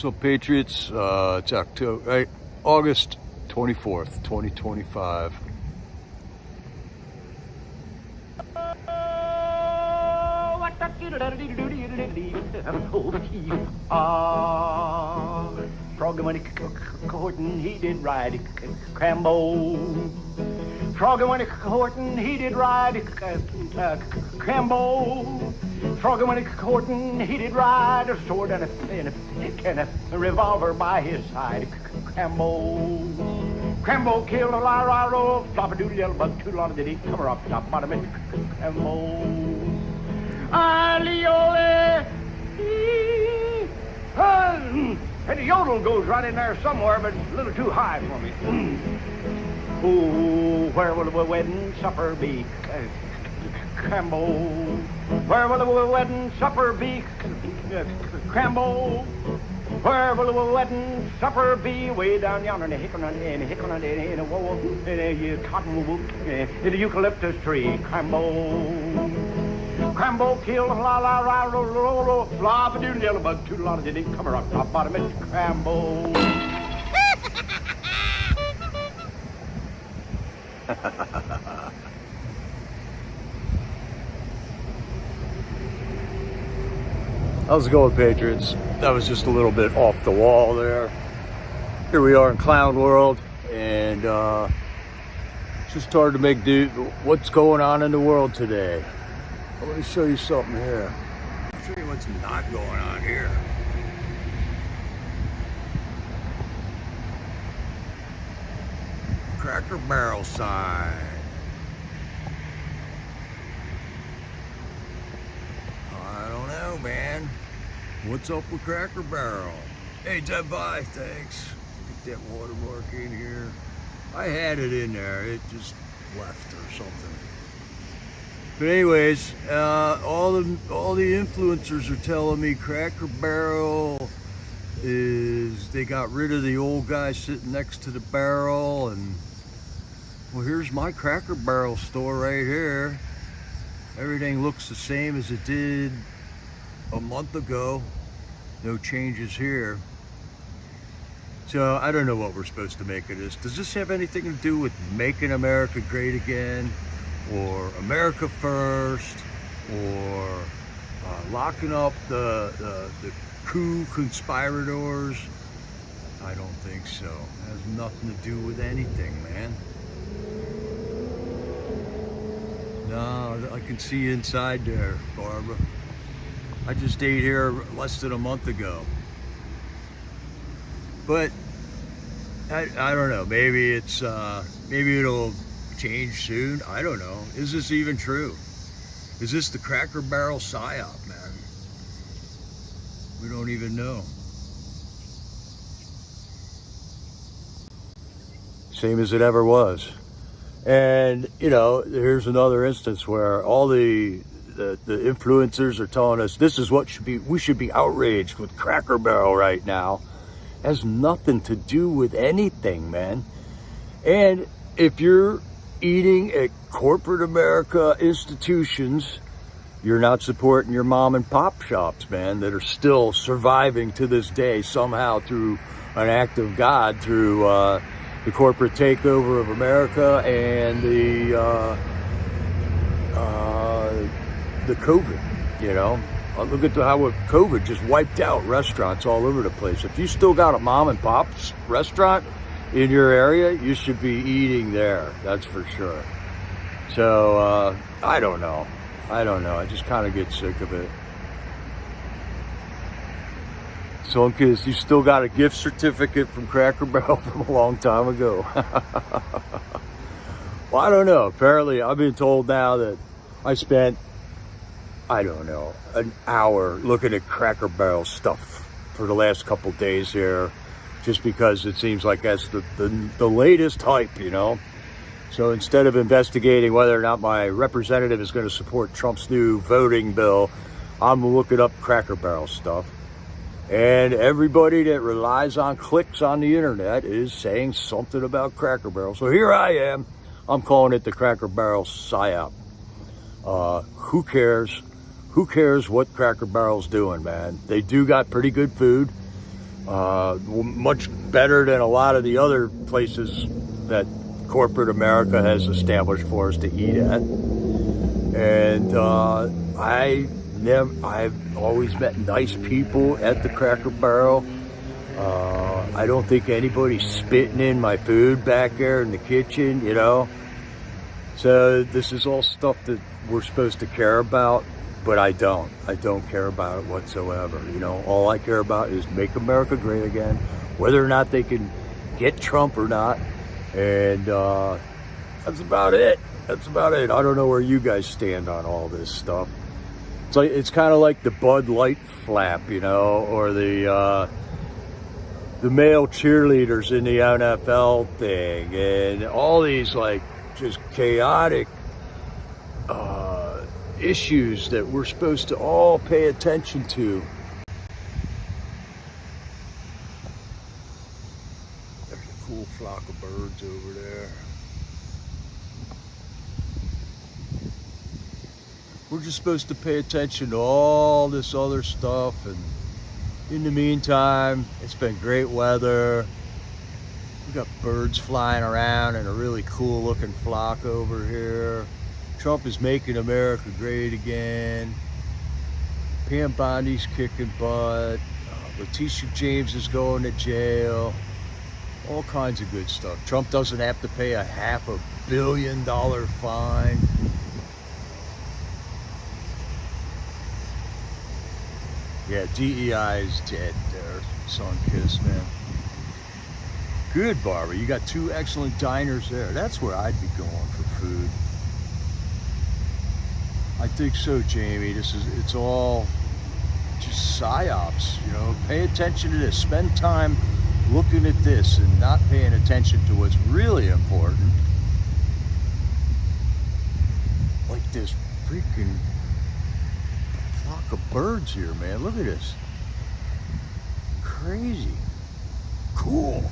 What's up, Patriots? It's August 24th, 2025. Froggy went a-courtin', he did ride Crambo. Froggy went a-courtin', he did ride Crambo. Froggy went a-courtin', he did ride a sword and a revolver by his side. Crambo. Crambo killed a la-ra-ro, flop-a-doodle, yellow bug, toodle-on did he come her up, top bottom it. Crambo. Aliole. And the yodel goes right in there somewhere, but it's a little too high for me. Ooh, where will the wedding supper be? Crambo. Where will the wedding supper be? Crambo. Where will the wedding supper be? Way down yonder in the cottonwood, in the eucalyptus tree. Crambo. Crambo killed a la-la-ra-ro-ro-ro, flop-a-doodle, yellow bug, toodle-on, did he come her up, top bottom, it's Crambo. How's it going, Patriots? That was just a little bit off the wall there. Here we are in Clown World, and just hard to make do what's going on in the world today. Let me show you something here. I'll show you what's not going on here. Cracker Barrel sign. I don't know, man. What's up with Cracker Barrel? Hey, Dev Vi, thanks. Get that watermark in here. I had it in there. It just left or something. But anyways, all the influencers are telling me Cracker Barrel is, they got rid of the old guy sitting next to the barrel, and well, here's my Cracker Barrel store right here. Everything looks the same as it did a month ago. No changes here. So I don't know what we're supposed to make of this. Does this have anything to do with making America great again? Or America first, or locking up the coup conspirators? I don't think so. It has nothing to do with anything, man. No, I can see inside there, Barbara. I just ate here less than a month ago. But I don't know. Maybe it's maybe it'll change soon. I don't know. Is this even true? Is this the Cracker Barrel PSYOP, man? We don't even know. Same as it ever was. And you know, here's another instance where all the influencers are telling us this is what we should be outraged with Cracker Barrel right now. It has nothing to do with anything, man. And if you're eating at corporate America institutions, you're not supporting your mom and pop shops, man, that are still surviving to this day somehow through an act of God, through the corporate takeover of America and the COVID, you know. Look at how COVID just wiped out restaurants all over the place. If you still got a mom and pop's restaurant in your area, you should be eating there, that's for sure. So I don't know. I just kind of get sick of it. So in case you still got a gift certificate from Cracker Barrel from a long time ago. Well, I don't know. Apparently I've been told now that I spent, I don't know, an hour looking at Cracker Barrel stuff for the last couple days here, just because it seems like that's the latest hype, you know. So instead of investigating whether or not my representative is going to support Trump's new voting bill, I'm looking up Cracker Barrel stuff. And everybody that relies on clicks on the internet is saying something about Cracker Barrel. So here I am. I'm calling it the Cracker Barrel PSYOP. Who cares? Who cares what Cracker Barrel's doing, man? They do got pretty good food. much better than a lot of the other places that corporate America has established for us to eat at. And I've always met nice people at the Cracker Barrel. I don't think anybody's spitting in my food back there in the kitchen, you know. So this is all stuff that we're supposed to care about, but I don't care about it whatsoever. You know, all I care about is make America great again, whether or not they can get Trump or not. And that's about it. That's about it. I don't know where you guys stand on all this stuff. It's kind of like the Bud Light flap, you know, or the male cheerleaders in the NFL thing, and all these like just chaotic issues that we're supposed to all pay attention to. There's a cool flock of birds over there. We're just supposed to pay attention to all this other stuff, and in the meantime, it's been great weather. We got birds flying around and a really cool looking flock over here. Trump is making America great again. Pam Bondi's kicking butt. Letitia James is going to jail. All kinds of good stuff. Trump doesn't have to pay a $500 million fine. Yeah, DEI is dead there, Sunkiss, man. Good, Barbara. You got 2 excellent diners there. That's where I'd be going for food. I think so, Jamie. It's all just psyops, you know. Pay attention to this. Spend time looking at this and not paying attention to what's really important. Like this freaking flock of birds here, man. Look at this. Crazy. Cool.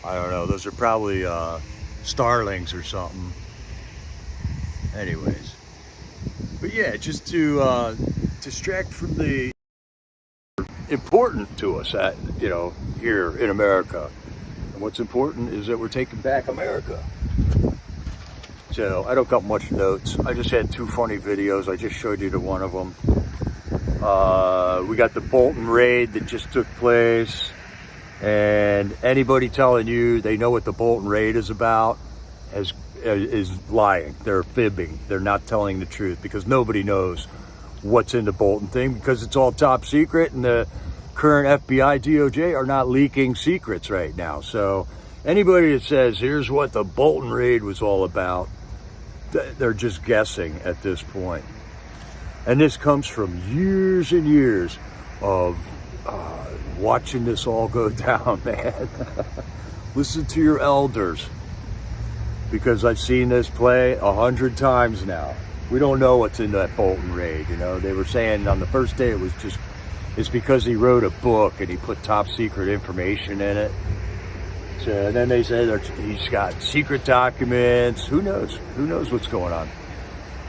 I don't know. Those are probably starlings or something. Anyways. But yeah, just to distract from the important to us at, you know, here in America. And what's important is that we're taking back America. So I don't got much notes. I just had 2 funny videos. I just showed you the one of them. We got the Bolton raid that just took place. And anybody telling you they know what the Bolton raid is about is lying. They're fibbing. They're not telling the truth, because nobody knows what's in the Bolton thing, because it's all top secret, and the current FBI, DOJ are not leaking secrets right now. So anybody that says here's what the Bolton raid was all about, they're just guessing at this point. And this comes from years and years of watching this all go down, man. Listen to your elders, because I've seen this play 100 times now. We don't know what's in that Bolton raid. You know, they were saying on the first day it's because he wrote a book and he put top secret information in it. So then they say he's got secret documents. Who knows? Who knows what's going on?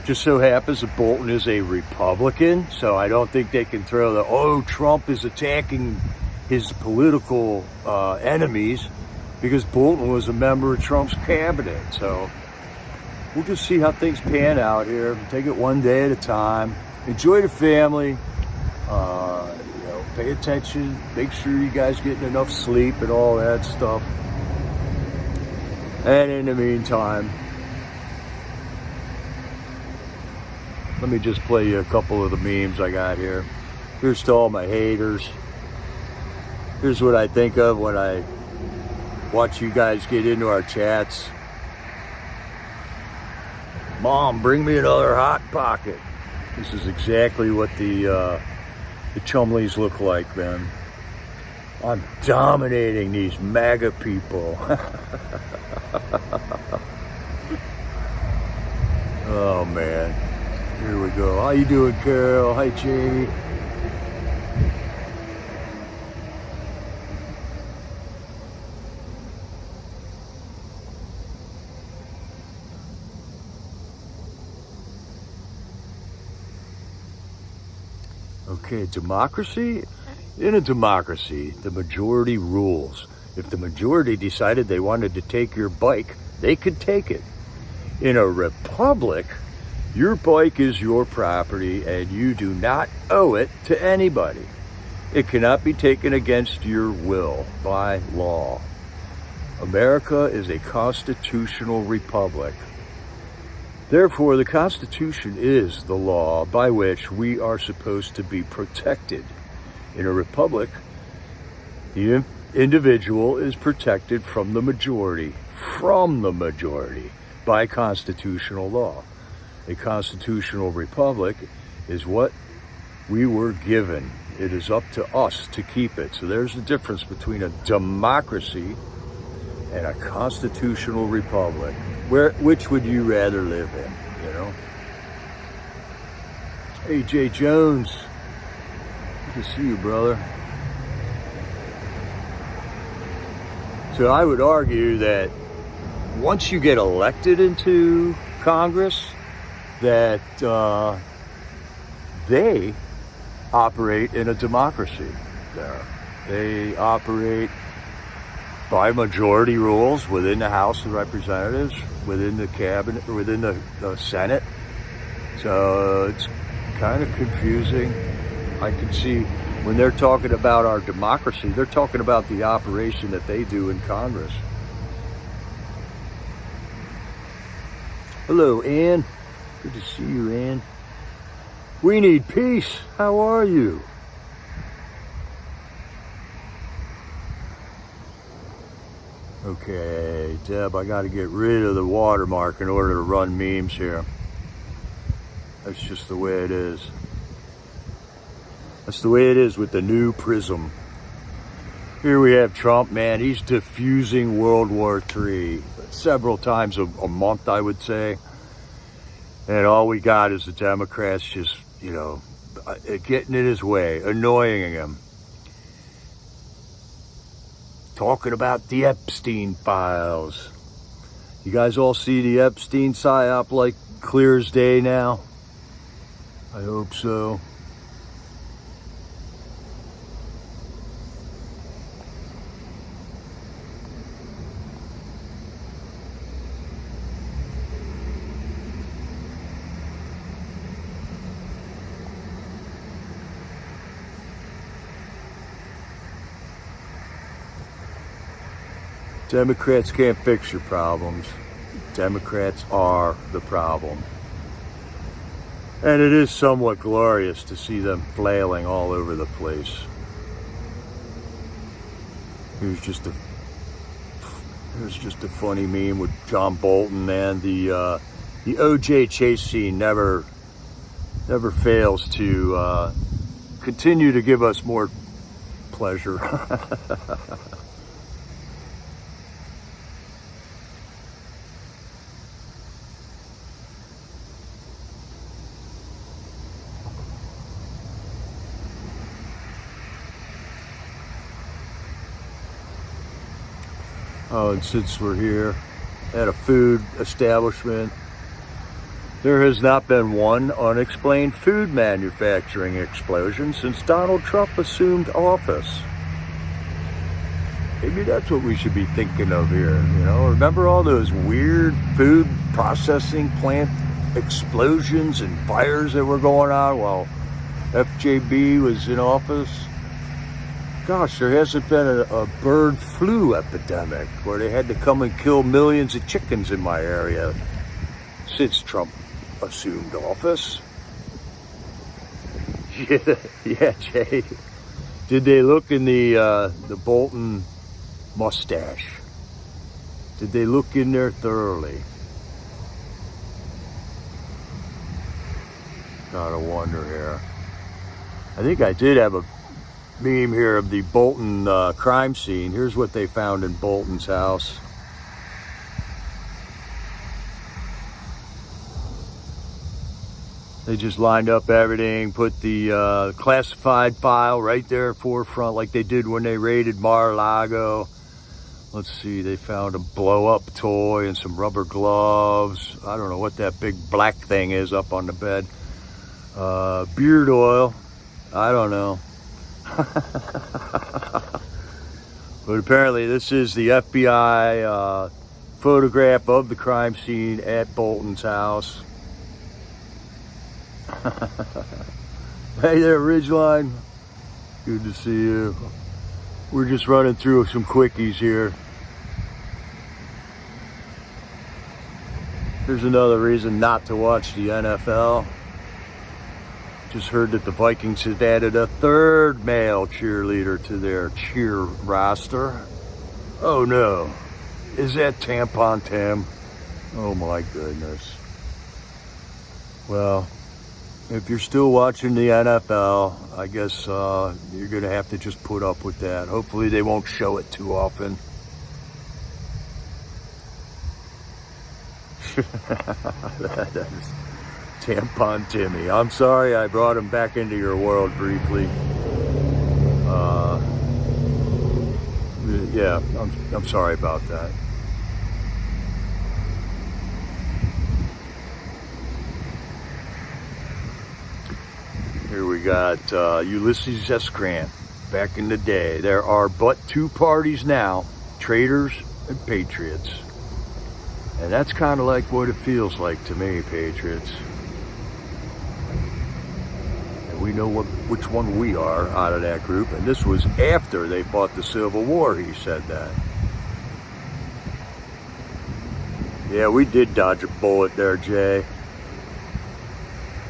Just so happens that Bolton is a Republican, so I don't think they can throw the, Trump is attacking his political enemies, because Bolton was a member of Trump's cabinet. So we'll just see how things pan out here. Take it one day at a time. Enjoy the family. You know, pay attention. Make sure you guys getting enough sleep and all that stuff. And in the meantime, let me just play you a couple of the memes I got here. Here's to all my haters. Here's what I think of when I watch you guys get into our chats. Mom, bring me another Hot Pocket. This is exactly what the Chumleys look like, man. I'm dominating these MAGA people. Oh, man. Here we go. How you doing, Carol? Hi, Jamie. Okay, democracy? In a democracy, the majority rules. If the majority decided they wanted to take your bike, they could take it. In a republic, your bike is your property and you do not owe it to anybody. It cannot be taken against your will by law. America is a constitutional republic. Therefore, the Constitution is the law by which we are supposed to be protected. In a republic, the individual is protected from the majority by constitutional law. A constitutional republic is what we were given. It is up to us to keep it. So there's the difference between a democracy and a constitutional republic. Which would you rather live in, you know? Hey, Jay Jones. Good to see you, brother. So I would argue that once you get elected into Congress, that they operate in a democracy there. They operate by majority rules within the House of Representatives, within the cabinet, or within the Senate. So it's kind of confusing. I can see when they're talking about our democracy, they're talking about the operation that they do in Congress. Hello, Ann. Good to see you, Ann. We need peace. How are you? Okay, Deb, I got to get rid of the watermark in order to run memes here. That's just the way it is. That's the way it is with the new prism. Here we have Trump, man. He's diffusing World War III several times a month, I would say. And all we got is the Democrats just, you know, getting in his way, annoying him. Talking about the Epstein files. You guys all see the Epstein psyop like clear as day now? I hope so. Democrats can't fix your problems. Democrats are the problem. And it is somewhat glorious to see them flailing all over the place. Here's just a funny meme with John Bolton, man. The OJ chase scene never fails to continue to give us more pleasure. Oh, and since we're here at a food establishment, there has not been one unexplained food manufacturing explosion since Donald Trump assumed office. Maybe that's what we should be thinking of here, you know? Remember all those weird food processing plant explosions and fires that were going on while FJB was in office? Gosh, there hasn't been a bird flu epidemic where they had to come and kill millions of chickens in my area since Trump assumed office. Yeah, Jay. Did they look in the Bolton mustache? Did they look in there thoroughly? Gotta wonder here. I think I did have a meme here of the Bolton crime scene. Here's what they found in Bolton's house. They just lined up everything, put the classified file right there forefront like they did when they raided Mar-a-Lago. Let's see, they found a blow-up toy and some rubber gloves. I don't know what that big black thing is up on the bed. Beard oil. I don't know. But apparently this is the FBI photograph of the crime scene at Bolton's house. Hey there, Ridgeline. Good to see you. We're just running through some quickies here. Here's another reason not to watch the NFL. Just heard that the Vikings have added a third male cheerleader to their cheer roster. Oh no, is that Tampon Tim? Oh my goodness. Well, if you're still watching the NFL, I guess you're gonna have to just put up with that. Hopefully they won't show it too often. That is Tampon Timmy. I'm sorry I brought him back into your world briefly. Yeah, I'm sorry about that. Here we got Ulysses S. Grant. Back in the day, there are but two parties now, traitors and patriots. And that's kind of like what it feels like to me, patriots. And we know which one we are out of that group. And this was after they fought the Civil War, he said that. Yeah, we did dodge a bullet there, Jay.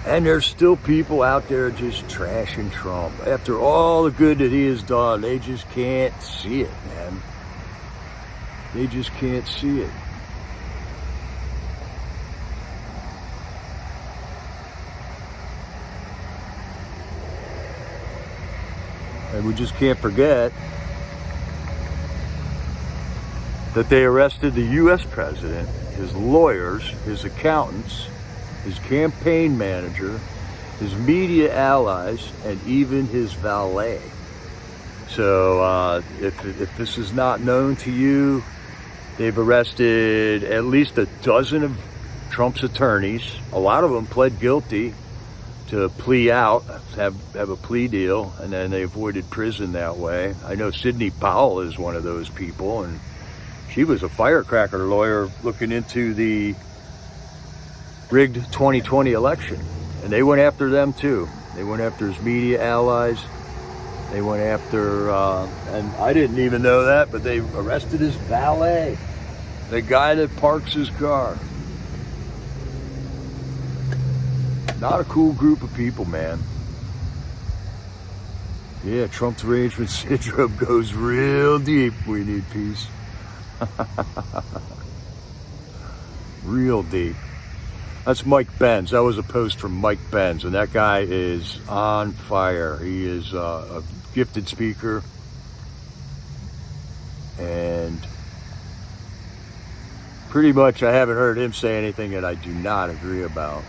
And there's still people out there just trashing Trump. After all the good that he has done, they just can't see it, man. They just can't see it. And we just can't forget that they arrested the U.S. president, his lawyers, his accountants, his campaign manager, his media allies, and even his valet. So if this is not known to you, they've arrested at least a dozen of Trump's attorneys. A lot of them pled guilty to plea out, have a plea deal, and then they avoided prison that way. I know Sidney Powell is one of those people, and she was a firecracker lawyer looking into the rigged 2020 election, and they went after them too. They went after his media allies. They went after, and I didn't even know that, but they arrested his valet, the guy that parks his car. Not a cool group of people, man. Yeah, Trump's arrangement syndrome goes real deep. We need peace. Real deep. That's Mike Benz. That was a post from Mike Benz, and that guy is on fire. He is a gifted speaker, and pretty much I haven't heard him say anything that I do not agree about.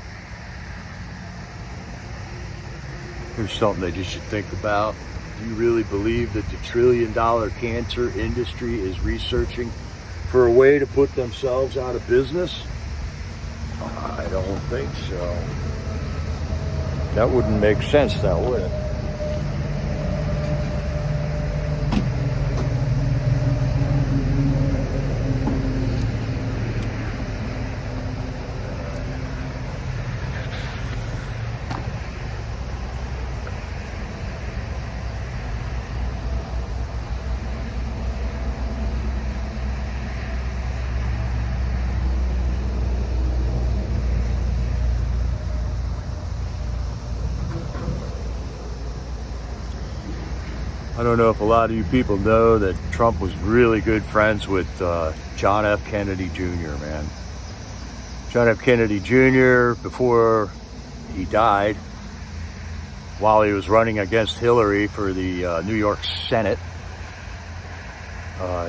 Here's something that you should think about. Do you really believe that the trillion-dollar cancer industry is researching for a way to put themselves out of business? I don't think so. That wouldn't make sense now, would it? I don't know if a lot of you people know that Trump was really good friends with John F. Kennedy Jr., man. John F. Kennedy Jr., before he died, while he was running against Hillary for the New York Senate,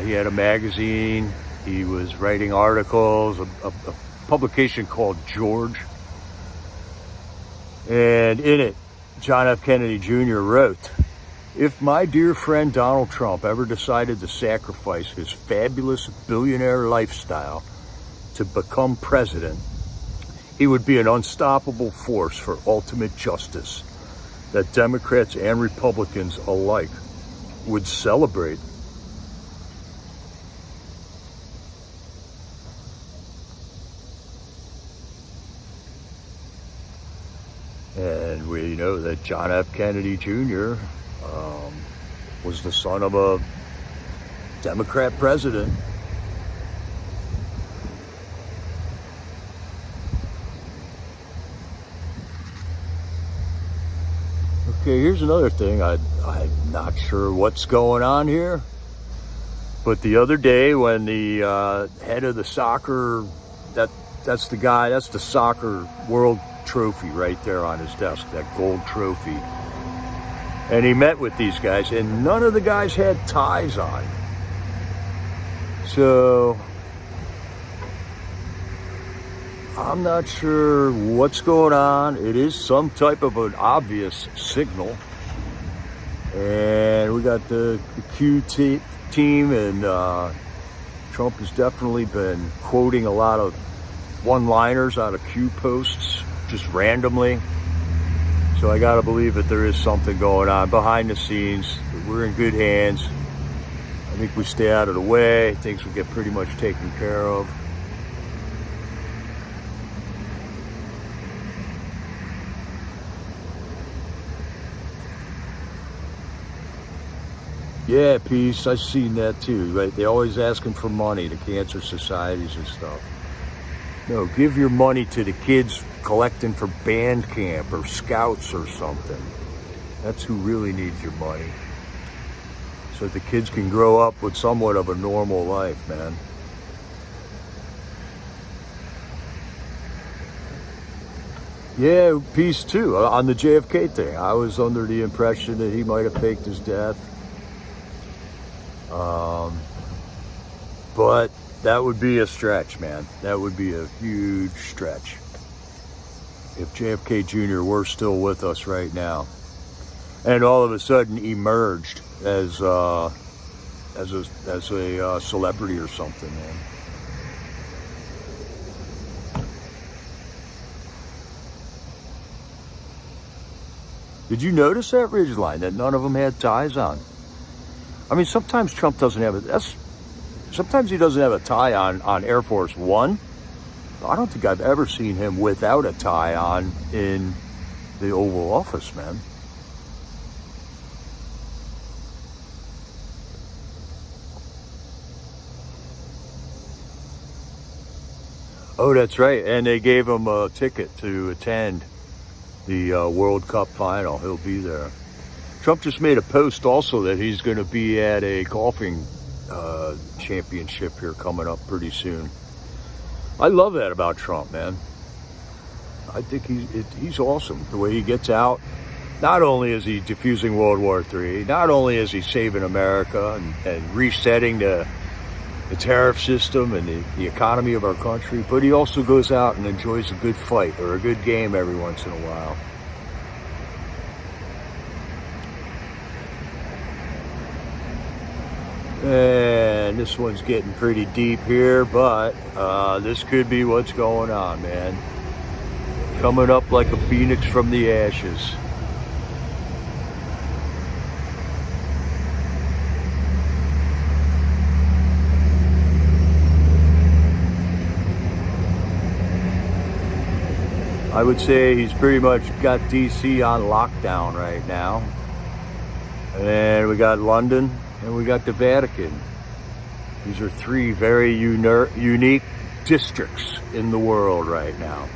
he had a magazine. He was writing articles, a publication called George. And in it, John F. Kennedy Jr. wrote, "If my dear friend Donald Trump ever decided to sacrifice his fabulous billionaire lifestyle to become president, he would be an unstoppable force for ultimate justice. that Democrats and Republicans alike would celebrate. And we know that John F. Kennedy Jr. Was the son of a Democrat president. Okay, here's another thing. I'm not sure what's going on here, but the other day when the head of the soccer, that's the guy, that's the soccer world trophy right there on his desk, that gold trophy. And he met with these guys, and none of the guys had ties on. So I'm not sure what's going on. It is some type of an obvious signal. And we got the Q team, and Trump has definitely been quoting a lot of one-liners out of Q posts, just randomly. So I gotta believe that there is something going on behind the scenes. We're in good hands. I think we stay out of the way. Things will get pretty much taken care of. Yeah, peace. I've seen that too, right? They always asking for money to cancer societies and stuff. No, give your money to the kids collecting for band camp or scouts or something. That's who really needs your money. So that the kids can grow up with somewhat of a normal life, man. Yeah, peace too. On the JFK thing, I was under the impression that he might have faked his death. But that would be a stretch, man. That would be a huge stretch if JFK Jr. were still with us right now, and all of a sudden emerged as a celebrity or something, man. Did you notice that ridgeline, that none of them had ties on? I mean, sometimes Trump doesn't have it. Sometimes he doesn't have a tie on Air Force One. I don't think I've ever seen him without a tie on in the Oval Office, man. Oh, that's right. And they gave him a ticket to attend the World Cup final. He'll be there. Trump just made a post also that he's going to be at a golfing championship here coming up pretty soon. I love that about Trump, man. I think he's awesome. The way he gets out. Not only is he diffusing World War III, not only is he saving America and resetting the tariff system and the economy of our country, but he also goes out and enjoys a good fight or a good game every once in a while. And this one's getting pretty deep here, but this could be what's going on, man. Coming up like a phoenix from the ashes. I would say he's pretty much got DC on lockdown right now. And we got London. And we got the Vatican. These are three very unique districts in the world right now.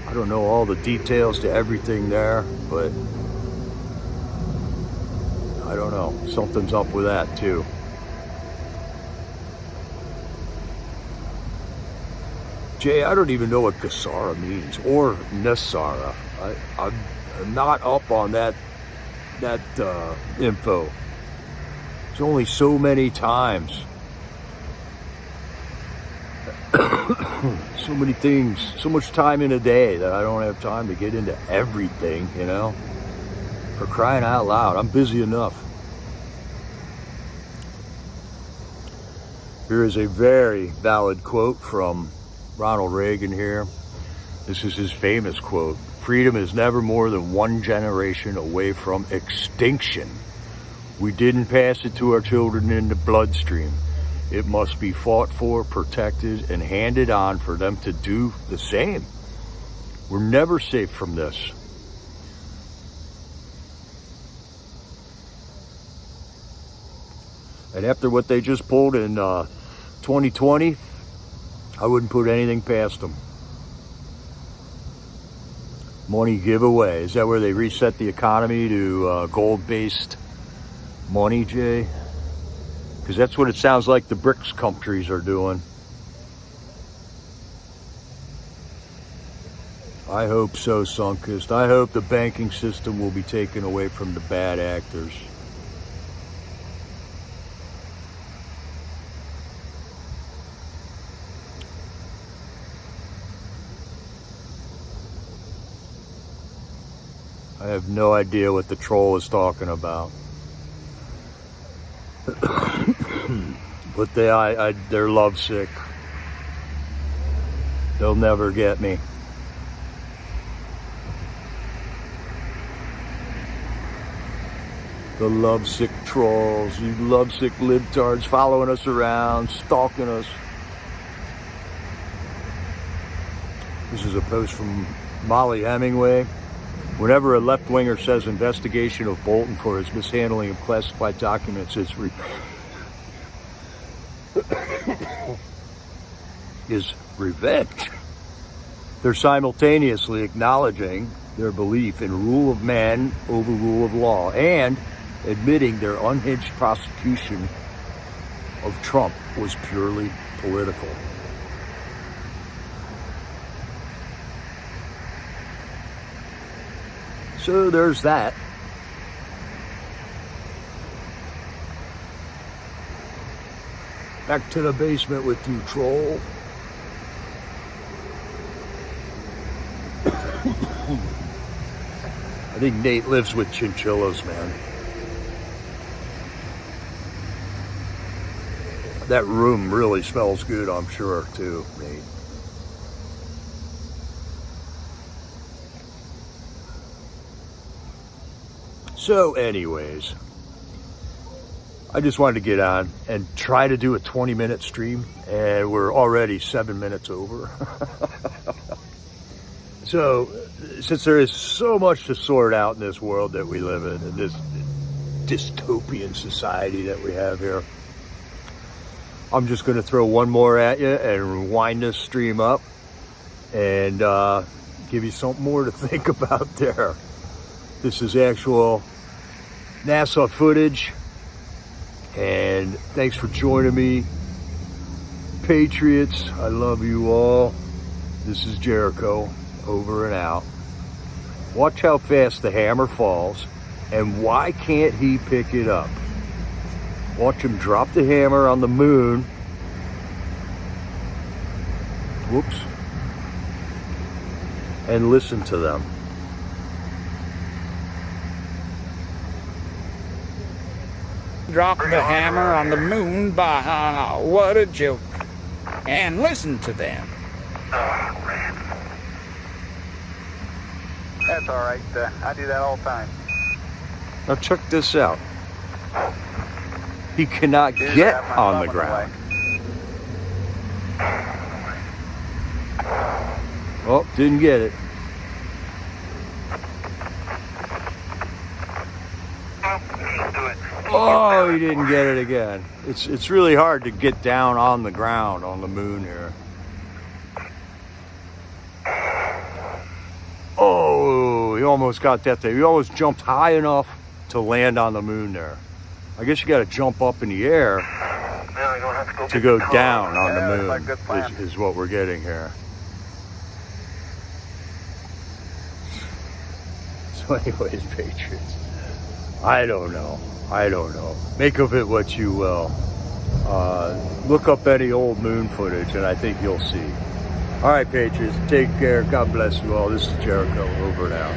I don't know all the details to everything there, but I don't know. Something's up with that too. Jay, I don't even know what Gassara means, or Nassara. I'm not up on that info. There's only so many times. So many things, so much time in a day that I don't have time to get into everything, you know? For crying out loud, I'm busy enough. Here is a very valid quote from Ronald Reagan here. This is his famous quote Freedom is never more than one generation away from extinction. We didn't pass it to our children in the bloodstream. It must be fought for, protected, and handed on for them to do the same. We're never safe from this. And after what they just pulled in 2020, I wouldn't put anything past them. Money giveaway. Is that where they reset the economy to gold-based money, Jay? Because that's what it sounds like the BRICS countries are doing. I hope so, Sunkist. I hope the banking system will be taken away from the bad actors. I have no idea what the troll is talking about. But they're lovesick. They'll never get me. The lovesick trolls, you lovesick libtards following us around, stalking us. This is a post from Molly Hemingway. Whenever a left-winger says investigation of Bolton for his mishandling of classified documents is revenge, they're simultaneously acknowledging their belief in rule of man over rule of law and admitting their unhinged prosecution of Trump was purely political. So there's that. Back to the basement with you, troll. I think Nate lives with chinchillas, man. That room really smells good, I'm sure, too, Nate. So anyways, I just wanted to get on and try to do a 20-minute stream, and we're already 7 minutes over. So, since there is so much to sort out in this world that we live in this dystopian society that we have here, I'm just going to throw one more at you and wind this stream up and give you something more to think about there. This is actual NASA footage, and thanks for joining me, Patriots. I love you all. This is Jericho, over and out. Watch how fast the hammer falls, and why can't he pick it up? Watch him drop the hammer on the moon. Whoops. And listen to them. Drop the hammer on the moon, bah, what a joke. And listen to them. Oh, man. That's all right. I do that all the time. Now check this out. He cannot get on the ground. Oh, didn't get it. Oh, he didn't get it again. It's really hard to get down on the ground on the moon here. Oh, he almost got that thing. He almost jumped high enough to land on the moon there. I guess you got to jump up in the air to go down on the moon is what we're getting here. So anyways, Patriots, I don't know. Make of it what you will. Look up any old moon footage and I think you'll see. All right, Patriots, take care. God bless you all. This is Jericho, over and out.